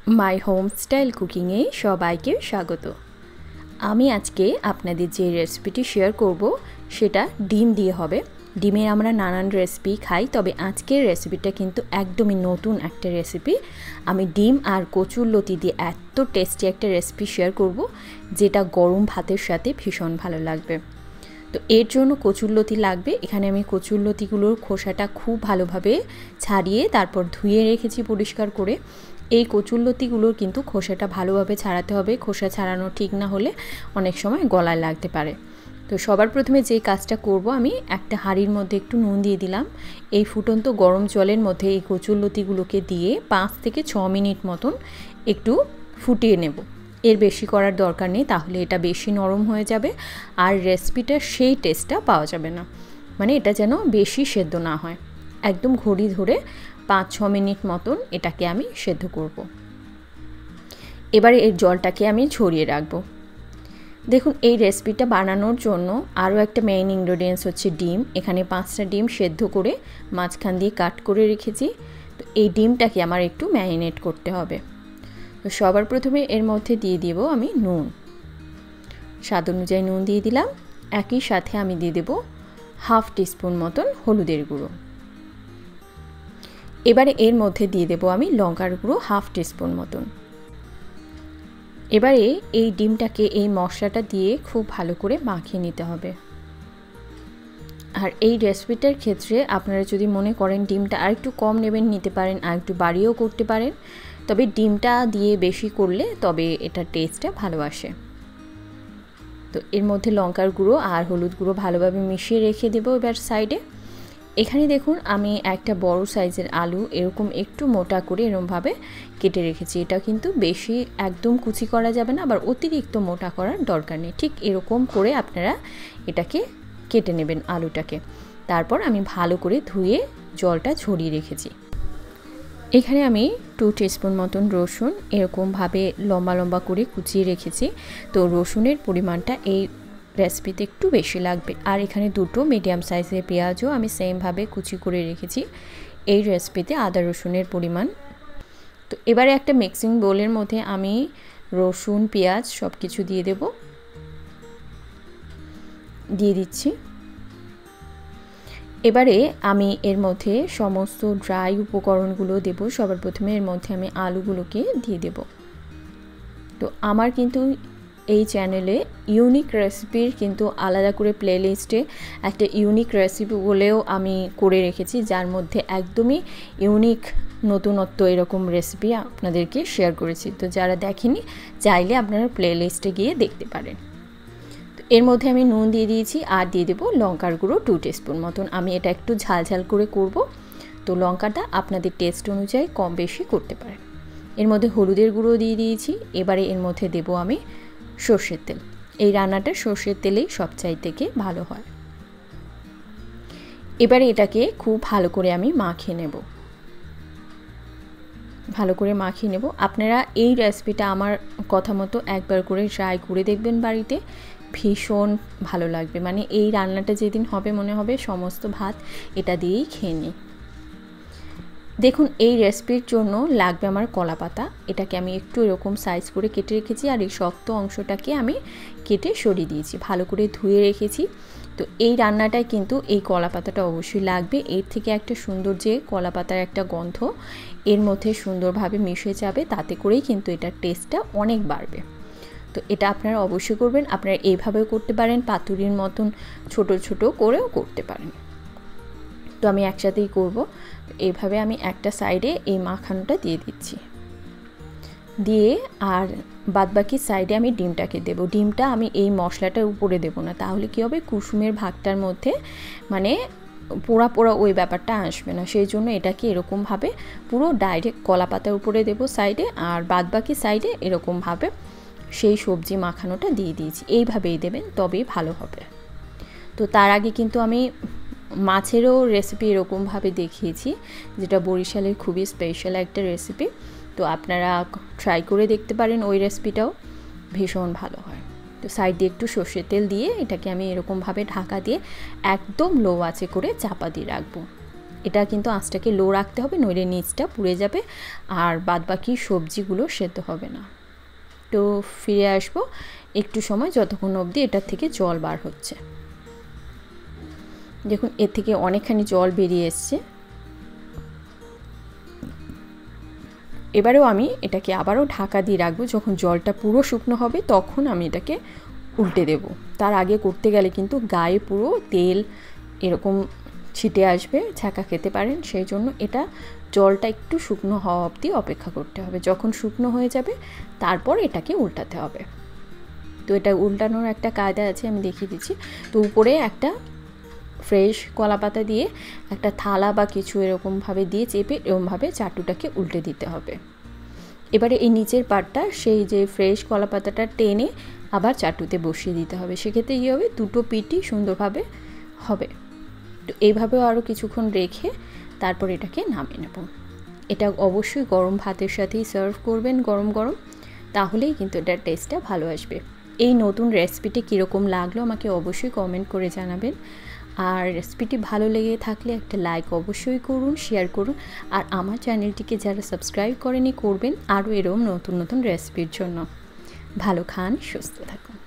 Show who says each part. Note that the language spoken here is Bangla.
Speaker 1: माई होम स्टाइल कुकिंगे सबाइके स्वागत। आमी आजके आपनादेर जे रेसिपिटी शेयर करब सेटा डिम दिए होबे। डिमेर आमरा नानान रेसिपि खाई, तबे आजकेर रेसिपिटा किन्तु एकदमई नतून एकटा रेसिपि। आमी डिम आर कचुर लति दिए एत टेस्टी एकटा रेसिपि शेयर करब जेटा गरम भातेर साथे भीषण भालो लागबे। तो एर जोन्नो कचुर लति लागबे। एखाने आमी कचुर लतिगुलोर खोसाटा खूब भालोभाबे छाड़िए तारपर धुए रेखेछि परिष्कार करे। এই কচুর লতিগুলোর কিন্তু খোসাটা ভালোভাবে ছাড়াতে হবে। খোসা ছাড়ানো ঠিক না হলে অনেক সময় গলায় লাগতে পারে। তো সবার প্রথমে যে কাজটা করব, আমি একটা হাঁড়ির মধ্যে একটু নুন দিয়ে দিলাম। এই ফুটন্ত গরম জলের মধ্যে এই কচুর লতিগুলোকে দিয়ে 5 থেকে 6 মিনিট মতন একটু ফুটিয়ে নেব। এর বেশি করার দরকার নেই, তাহলে এটা বেশি নরম হয়ে যাবে আর রেসিপিটার সেই টেস্টটা পাওয়া যাবে না। মানে এটা যেন বেশি সেদ্ধ না হয়, একদম ঘড়ি ধরে 5-6 মিনিট মতন এটাকে আমি সেদ্ধ করব। এবারে এর জলটাকে আমি ঝরিয়ে রাখব। দেখুন, এই রেসিপিটা বানানোর জন্য আরও একটা মেইন ইনগ্রেডিয়েন্টস হচ্ছে ডিম। এখানে 5টা ডিম সেদ্ধ করে মাঝখান দিয়ে কাট করে রেখেছি। তো এই ডিমটাকে আমার একটু ম্যারিনেট করতে হবে। তো সবার প্রথমে এর মধ্যে দিয়ে দেব আমি নুন, স্বাদ অনুযায়ী নুন দিয়ে দিলাম। একই সাথে আমি দিয়ে দেব হাফ টিস্পুন মতন হলুদের গুঁড়ো। এবারে এর মধ্যে দিয়ে দেব আমি লঙ্কার গুঁড়ো হাফ টিস্পুন মতন। এবারে এই ডিমটাকে এই মশলাটা দিয়ে খুব ভালো করে মাখিয়ে নিতে হবে। আর এই রেসিপিটার ক্ষেত্রে আপনারা যদি মনে করেন ডিমটা আর একটু কম নেবেন, নিতে পারেন, আর একটু বাড়িয়েও করতে পারেন। তবে ডিমটা দিয়ে বেশি করলে তবে এটার টেস্টটা ভালো আসে। তো এর মধ্যে লঙ্কার গুঁড়ো আর হলুদ গুঁড়ো ভালোভাবে মিশিয়ে রেখে দেবো এবার সাইডে। এখানে দেখুন, আমি একটা বড় সাইজের আলু এরকম একটু মোটা করে এরকমভাবে কেটে রেখেছি। এটা কিন্তু বেশি একদম কুচি করা যাবে না, আবার অতিরিক্ত মোটা করার দরকার নেই। ঠিক এরকম করে আপনারা এটাকে কেটে নেবেন আলুটাকে। তারপর আমি ভালো করে ধুয়ে জলটা ঝরিয়ে রেখেছি। এখানে আমি 2 টিস্পুন মতন রসুন এরকমভাবে লম্বা লম্বা করে কুচিয়ে রেখেছি। তো রসুনের পরিমাণটা এই রেসিপিতে একটু বেশি লাগবে। আর এখানে 2টো মিডিয়াম সাইজের পেঁয়াজও আমি সেমভাবে কুচি করে রেখেছি এই রেসিপিতে আদা রসুনের পরিমাণ। তো এবারে একটা মিক্সিং বোলের মধ্যে আমি রসুন পেঁয়াজ সব কিছু দিয়ে দিচ্ছি। এবারে আমি এর মধ্যে সমস্ত ড্রাই উপকরণগুলো দেব। সবার প্রথমে এর মধ্যে আমি আলুগুলোকে দিয়ে দেব। তো আমার কিন্তু এই চ্যানেলে ইউনিক রেসিপির কিন্তু আলাদা করে প্লেলিস্টে একটা ইউনিক রেসিপি বলেও আমি করে রেখেছি, যার মধ্যে একদমই ইউনিক নতুনত্ব এরকম রেসিপি আপনাদেরকে শেয়ার করেছি। তো যারা দেখেনি চাইলে আপনারা প্লেলিস্টে গিয়ে দেখতে পারেন। তো এর মধ্যে আমি নুন দিয়ে দিয়েছি আর দিয়ে দেবো লঙ্কার গুঁড়ো 2 টিস্পুন মতন। আমি এটা একটু ঝাল ঝাল করে করব, তো লঙ্কাটা আপনাদের টেস্ট অনুযায়ী কম বেশি করতে পারেন। এর মধ্যে হলুদের গুঁড়ো দিয়ে দিয়েছি। এবারে এর মধ্যে দেবো আমি সর্ষের তেল। এই রান্নাটা সর্ষের তেলেই সবচাইতে ভালো হয়। এবারে এটাকে খুব ভালো করে আমি মাখিয়ে নেব। আপনারা এই রেসিপিটা আমার কথা মতো একবার করে ট্রাই করে দেখবেন বাড়িতে, ভীষণ ভালো লাগবে। মানে এই রান্নাটা যেদিন হবে মনে হবে সমস্ত ভাত এটা দিয়েই খেয়ে নিই। দেখুন, এই রেসিপির জন্য লাগবে আমার কলা পাতা। এটাকে আমি একটু এরকম সাইজ করে কেটে রেখেছি আর এই শক্ত অংশটাকে আমি কেটে সরিয়ে দিয়েছি, ভালো করে ধুয়ে রেখেছি। তো এই রান্নাটায় কিন্তু এই কলা পাতাটা অবশ্যই লাগবে। এর থেকে একটা সুন্দর যে কলা পাতার একটা গন্ধ এর মধ্যে সুন্দরভাবে মিশে যাবে, তাতে করেই কিন্তু এটার টেস্টটা অনেক বাড়বে। তো এটা আপনারা অবশ্যই করবেন। আপনারা এইভাবেও করতে পারেন, পাতুরির মতন ছোট ছোট করেও করতে পারেন। তো আমি একসাথেই করব। এইভাবে আমি একটা সাইডে এই মাখানোটা দিয়ে দিচ্ছি, দিয়ে আর বাদবাকি সাইডে আমি ডিমটাকে দেব। ডিমটা আমি এই মশলাটার উপরে দেব না, তাহলে কি হবে কুসুমের ভাগটার মধ্যে মানে পোড়া পোড়া ওই ব্যাপারটা আসবে না। সেই জন্য এটাকে এরকমভাবে পুরো ডাইরেক্ট কলা পাতার উপরে দেব সাইডে, আর বাদবাকি সাইডে এরকমভাবে সেই সবজি মাখানোটা দিয়ে দিয়েছি। এইভাবেই দেবেন, তবেই ভালো হবে। তো তার আগে কিন্তু আমি মাছেরও রেসিপি এরকমভাবে দেখিয়েছি, যেটা বরিশালের খুবই স্পেশাল একটা রেসিপি। তো আপনারা ট্রাই করে দেখতে পারেন, ওই রেসিপিটাও ভীষণ ভালো হয়। তো সাইড দিয়ে একটু সর্ষের তেল দিয়ে এটাকে আমি এরকমভাবে ঢাকা দিয়ে একদম লো আঁচে করে চাপা দিয়ে রাখবো। এটা কিন্তু আঁচটাকে লো রাখতে হবে, নইলে নিচটা পুড়ে যাবে আর বাদবাকি সবজিগুলো সেদ্ধ হবে না। তো ফিরে আসবো একটু সময়, যতক্ষণ অবধি এটার থেকে জল বার হচ্ছে। দেখুন এর থেকে অনেকখানি জল বেরিয়ে এসছে। এবারেও আমি এটাকে আবারও ঢাকা দিয়ে রাখবো। যখন জলটা পুরো শুকনো হবে তখন আমি এটাকে উল্টে দেব। তার আগে করতে গেলে কিন্তু গায়ে পুরো তেল এরকম ছিটে আসবে, ছ্যাঁকা খেতে পারেন। সেই জন্য এটা জলটা একটু শুকনো হওয়া অবধি অপেক্ষা করতে হবে। যখন শুকনো হয়ে যাবে তারপর এটাকে উল্টাতে হবে। তো এটা উল্টানোর একটা কায়দা আছে, আমি দেখিয়ে দিচ্ছি। তো উপরে একটা ফ্রেশ কলা পাতা দিয়ে একটা থালা বা কিছু এরকমভাবে দিয়ে চেপে এরকমভাবে চাটুটাকে উল্টে দিতে হবে। এবারে এই নিচের পাটটা সেই যে ফ্রেশ কলা পাতাটা টেনে আবার চাটুতে বসিয়ে দিতে হবে। সেক্ষেত্রে কী হবে, দুটো পিঠই সুন্দরভাবে হবে। তো এইভাবেও আরও কিছুক্ষণ রেখে তারপর এটাকে নামিয়ে নেব। এটা অবশ্যই গরম ভাতের সাথেই সার্ভ করবেন, গরম গরম, তাহলেই কিন্তু এটার টেস্টটা ভালো আসবে। এই নতুন রেসিপিটি কীরকম লাগলো আমাকে অবশ্যই কমেন্ট করে জানাবেন। আর রেসিপিটি ভালো লেগে থাকলে একটা লাইক অবশ্যই করুন, শেয়ার করুন। আর আমার চ্যানেলটিকে যারা সাবস্ক্রাইব করেনি করবেন, আরও এরকম নতুন নতুন রেসিপির জন্য। ভালো খান, সুস্থ থাকুন।